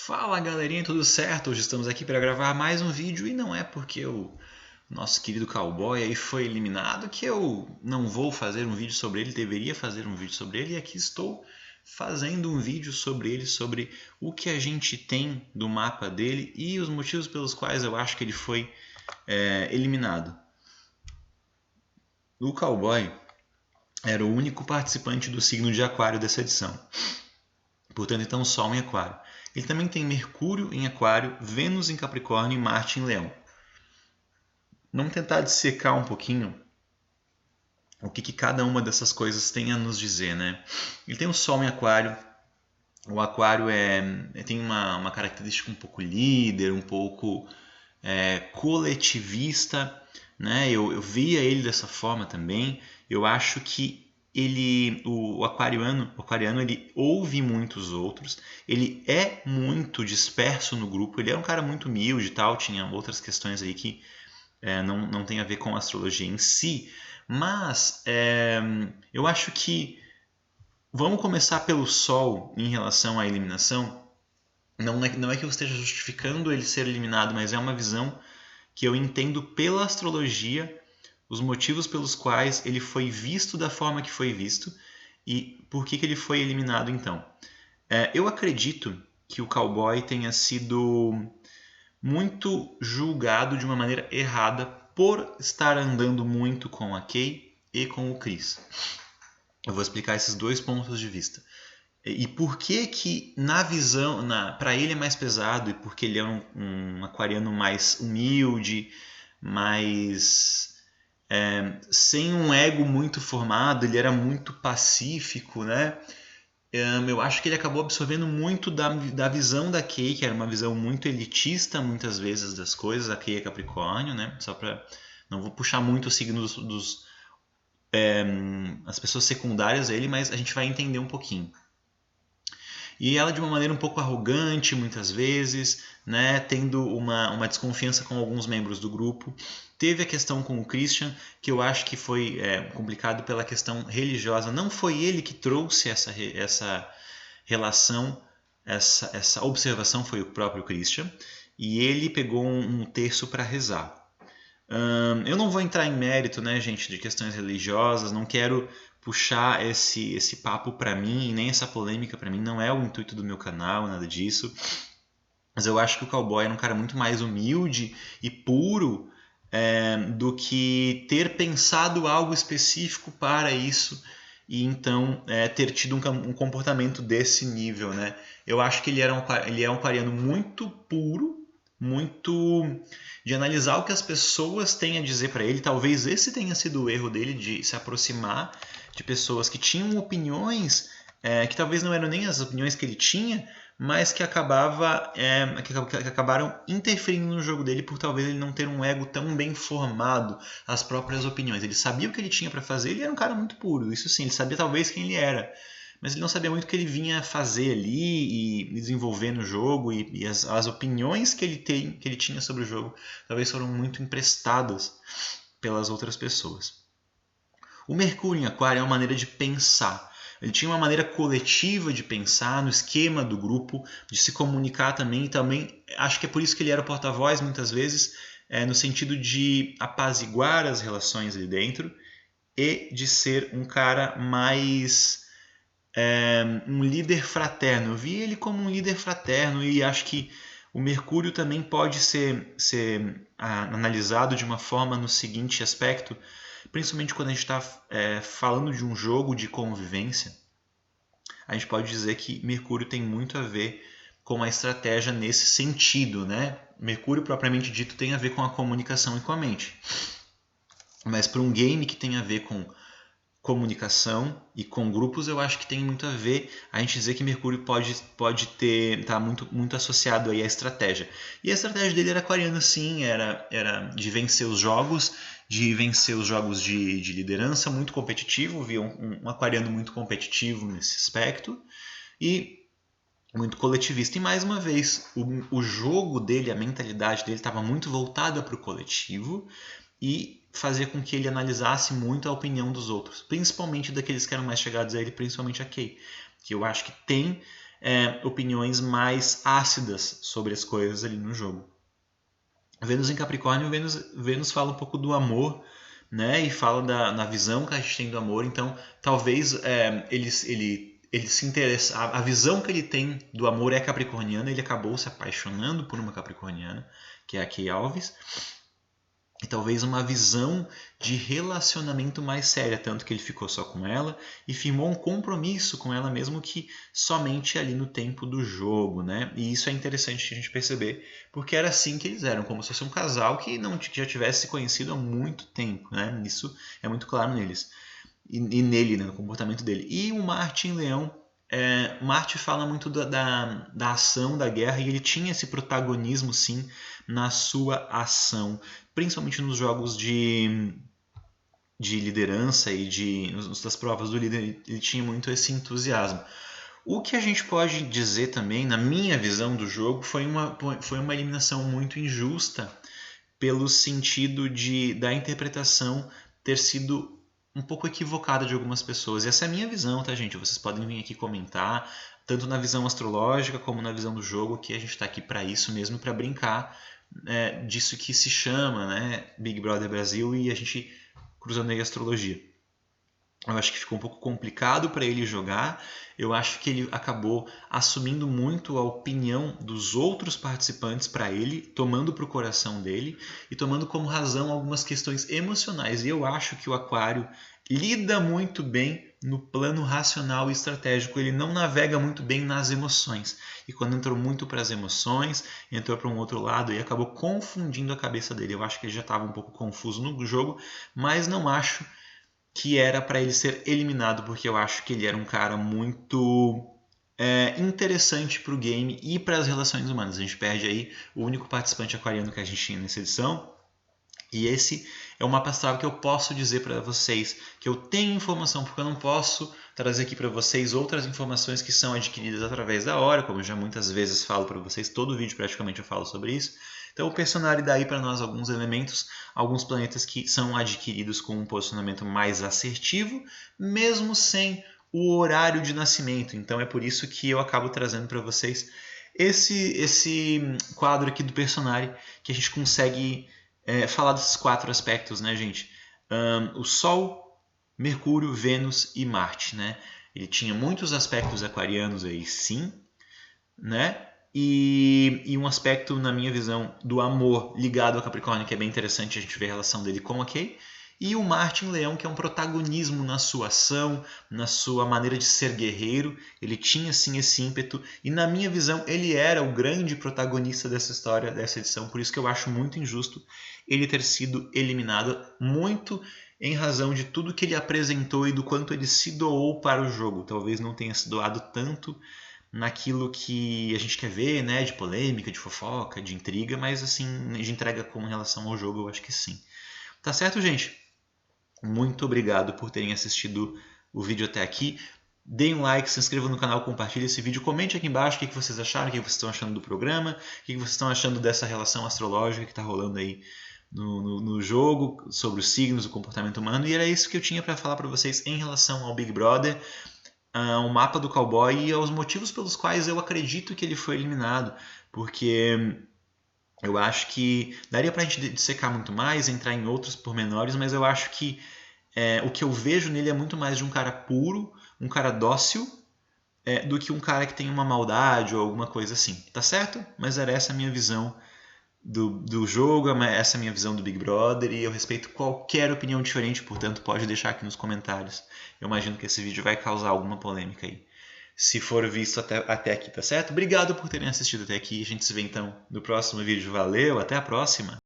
Fala galerinha, tudo certo? Hoje estamos aqui para gravar mais um vídeo e não é porque o nosso querido cowboy aí foi eliminado que eu não vou fazer um vídeo sobre ele, deveria fazer um vídeo sobre ele e aqui estou fazendo um vídeo sobre ele, sobre o que a gente tem do mapa dele e os motivos pelos quais eu acho que ele foi eliminado. O cowboy era o único participante do signo de Aquário dessa edição. Portanto, então, Sol em Aquário. Ele também tem Mercúrio em Aquário, Vênus em Capricórnio e Marte em Leão. Vamos tentar dissecar um pouquinho o que cada uma dessas coisas tem a nos dizer, né? Ele tem o Sol em Aquário. O Aquário tem uma característica um pouco líder, um pouco coletivista, né? Eu via ele dessa forma também. Eu acho que o aquariano ele ouve muitos outros, ele é muito disperso no grupo, ele é um cara muito humilde e tal, tinha outras questões aí que não tem a ver com a astrologia em si, mas eu acho que vamos começar pelo Sol em relação à eliminação. Não é que eu esteja justificando ele ser eliminado, mas é uma visão que eu entendo pela astrologia os motivos pelos quais ele foi visto da forma que foi visto e por que ele foi eliminado então. Eu acredito que o cowboy tenha sido muito julgado de uma maneira errada por estar andando muito com a Kay e com o Chris. Eu vou explicar esses dois pontos de vista. E por que na visão, para ele é mais pesado e porque ele é um aquariano mais humilde, mais sem um ego muito formado, ele era muito pacífico, né? Eu acho que ele acabou absorvendo muito da visão da Kay, que era uma visão muito elitista muitas vezes das coisas. A Kay é Capricórnio, né? Só para não vou puxar muito o signo as pessoas secundárias a ele, mas a gente vai entender um pouquinho. E ela de uma maneira um pouco arrogante muitas vezes, né, tendo uma desconfiança com alguns membros do grupo. Teve a questão com o Christian, que eu acho que foi complicado pela questão religiosa. Não foi ele que trouxe essa relação, essa observação, foi o próprio Christian. E ele pegou um terço para rezar. Eu não vou entrar em mérito, né, gente, de questões religiosas, não quero puxar esse papo para mim, nem essa polêmica para mim, não é o intuito do meu canal, nada disso. Mas eu acho que o cowboy era um cara muito mais humilde e puro do que ter pensado algo específico para isso e então ter tido um comportamento desse nível, né? Eu acho que ele é um aquariano muito puro, muito de analisar o que as pessoas têm a dizer para ele. Talvez esse tenha sido o erro dele de se aproximar de pessoas que tinham opiniões que talvez não eram nem as opiniões que ele tinha, mas que acabaram interferindo no jogo dele por talvez ele não ter um ego tão bem formado, as próprias opiniões. Ele sabia o que ele tinha para fazer, ele era um cara muito puro, isso sim, ele sabia talvez quem ele era, mas ele não sabia muito o que ele vinha fazer ali e desenvolver no jogo, e as opiniões que ele tinha sobre o jogo talvez foram muito emprestadas pelas outras pessoas. O Mercúrio em Aquário é uma maneira de pensar. Ele tinha uma maneira coletiva de pensar, no esquema do grupo, de se comunicar também. E também acho que é por isso que ele era o porta-voz muitas vezes, no sentido de apaziguar as relações ali dentro e de ser um cara mais um líder fraterno. Eu vi ele como um líder fraterno e acho que o Mercúrio também pode ser analisado de uma forma no seguinte aspecto, principalmente quando a gente está falando de um jogo de convivência, a gente pode dizer que Mercúrio tem muito a ver com a estratégia nesse sentido, né? Mercúrio, propriamente dito, tem a ver com a comunicação e com a mente. Mas para um game que tem a ver com comunicação e com grupos, eu acho que tem muito a ver a gente dizer que Mercúrio pode estar muito associado aí à estratégia. E a estratégia dele era aquariana, sim, era de vencer os jogos, de liderança, muito competitivo, via um aquariano muito competitivo nesse aspecto e muito coletivista. E mais uma vez, o jogo dele, a mentalidade dele estava muito voltada para o coletivo e fazia com que ele analisasse muito a opinião dos outros, principalmente daqueles que eram mais chegados a ele, principalmente a Kay, que eu acho que tem opiniões mais ácidas sobre as coisas ali no jogo. Vênus em Capricórnio, Vênus fala um pouco do amor, né? E fala na visão que a gente tem do amor. Então, talvez ele se interessa. A visão que ele tem do amor é capricorniana. Ele acabou se apaixonando por uma capricorniana, que é a Kay Alves. E talvez uma visão de relacionamento mais séria, tanto que ele ficou só com ela e firmou um compromisso com ela mesmo que somente ali no tempo do jogo, né? E isso é interessante a gente perceber, porque era assim que eles eram, como se fosse um casal que não já tivesse se conhecido há muito tempo, né? Isso é muito claro neles e nele, né? No comportamento dele. E o Marte em Leão, Marte fala muito da ação, da guerra, e ele tinha esse protagonismo sim na sua ação, principalmente nos jogos de liderança e das provas do líder, ele tinha muito esse entusiasmo. O que a gente pode dizer também, na minha visão do jogo, foi uma eliminação muito injusta, pelo sentido da interpretação ter sido um pouco equivocada de algumas pessoas. E essa é a minha visão, tá, gente? Vocês podem vir aqui comentar, tanto na visão astrológica como na visão do jogo, que a gente está aqui para isso mesmo, para brincar disso que se chama, né, Big Brother Brasil, e a gente cruzando aí a astrologia. Eu acho que ficou um pouco complicado para ele jogar. Eu acho que ele acabou assumindo muito a opinião dos outros participantes para ele, tomando para o coração dele e tomando como razão algumas questões emocionais. E eu acho que o Aquário lida muito bem no plano racional e estratégico. Ele não navega muito bem nas emoções. E quando entrou muito para as emoções, entrou para um outro lado e acabou confundindo a cabeça dele. Eu acho que ele já estava um pouco confuso no jogo, mas não acho que era para ele ser eliminado, porque eu acho que ele era um cara muito interessante para o game e para as relações humanas. A gente perde aí o único participante aquariano que a gente tinha nessa edição. E esse é o mapa astral que eu posso dizer para vocês, que eu tenho informação, porque eu não posso trazer aqui para vocês outras informações que são adquiridas através da hora, como eu já muitas vezes falo para vocês, todo vídeo praticamente eu falo sobre isso. Então o Personari dá aí para nós alguns elementos, alguns planetas que são adquiridos com um posicionamento mais assertivo, mesmo sem o horário de nascimento. Então é por isso que eu acabo trazendo para vocês esse quadro aqui do Personari, que a gente consegue falar desses 4 aspectos, né, gente? O Sol, Mercúrio, Vênus e Marte, né? Ele tinha muitos aspectos aquarianos aí, sim, né? E um aspecto, na minha visão, do amor ligado ao Capricórnio, que é bem interessante a gente ver a relação dele com a Kay. E o Marte em Leão, que é um protagonismo na sua ação, na sua maneira de ser guerreiro. Ele tinha sim esse ímpeto. E na minha visão, ele era o grande protagonista dessa história, dessa edição. Por isso que eu acho muito injusto ele ter sido eliminado, muito em razão de tudo que ele apresentou e do quanto ele se doou para o jogo. Talvez não tenha se doado tanto naquilo que a gente quer ver, né, de polêmica, de fofoca, de intriga, mas assim, de entrega com relação ao jogo, eu acho que sim. Tá certo, gente? Muito obrigado por terem assistido o vídeo até aqui. Deem um like, se inscrevam no canal, compartilhem esse vídeo. Comente aqui embaixo o que vocês acharam, o que vocês estão achando do programa, o que vocês estão achando dessa relação astrológica que está rolando aí no jogo, sobre os signos, o comportamento humano. E era isso que eu tinha para falar para vocês em relação ao Big Brother, ao mapa do cowboy e aos motivos pelos quais eu acredito que ele foi eliminado. Porque eu acho que daria para a gente dissecar muito mais, entrar em outros pormenores, mas eu acho que o que eu vejo nele é muito mais de um cara puro, um cara dócil, do que um cara que tem uma maldade ou alguma coisa assim. Tá certo? Mas era essa a minha visão do jogo, essa é a minha visão do Big Brother, e eu respeito qualquer opinião diferente, portanto pode deixar aqui nos comentários. Eu imagino que esse vídeo vai causar alguma polêmica aí, se for visto até aqui, tá certo? Obrigado por terem assistido até aqui, a gente se vê então no próximo vídeo. Valeu, até a próxima!